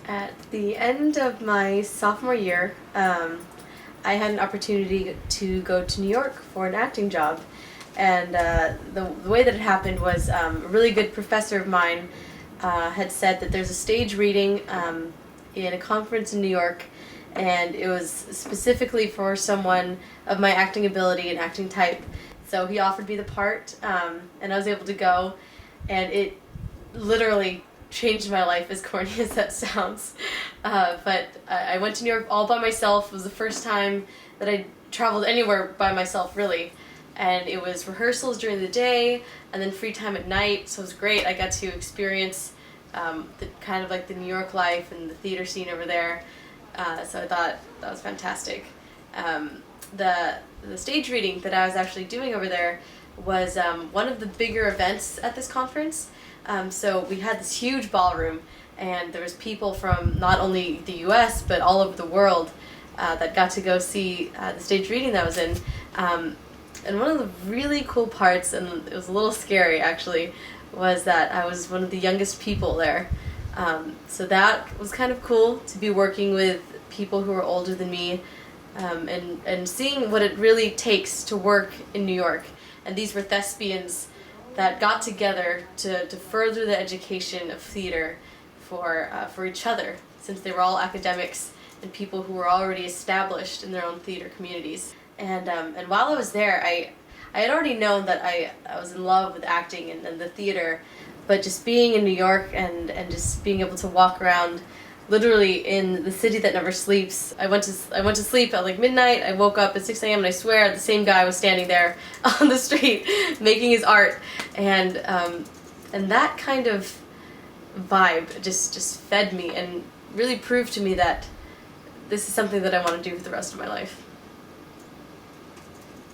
At the end of my sophomore year, I had an opportunity to go to New York for an acting job. And the way that it happened was a really good professor of mine had said that there's a stage reading in a conference in New York, and it was specifically for someone of my acting ability and acting type. So he offered me the part, and I was able to go, and it literally changed my life, as corny as that sounds. But I went to New York all by myself. It was the first time that I traveled anywhere by myself, really. And it was rehearsals during the day and then free time at night, so it was great. I got to experience the kind of like the New York life and the theater scene over there. So I thought that was fantastic. The stage reading that I was actually doing over there was one of the bigger events at this conference. So we had this huge ballroom, and there was people from not only the US but all over the world that got to go see the stage reading that I was in. And one of the really cool parts, and it was a little scary actually, was that I was one of the youngest people there. So that was kind of cool to be working with people who are older than me, and seeing what it really takes to work in New York. And these were thespians that got together to further the education of theater for each other, since they were all academics and people who were already established in their own theater communities. And while I was there, I had already known that I was in love with acting and the theater, but just being in New York and just being able to walk around literally in the city that never sleeps. I went to sleep at like midnight. I woke up at 6 a.m. and I swear the same guy was standing there on the street making his art, and that kind of vibe just fed me and really proved to me that this is something that I want to do for the rest of my life.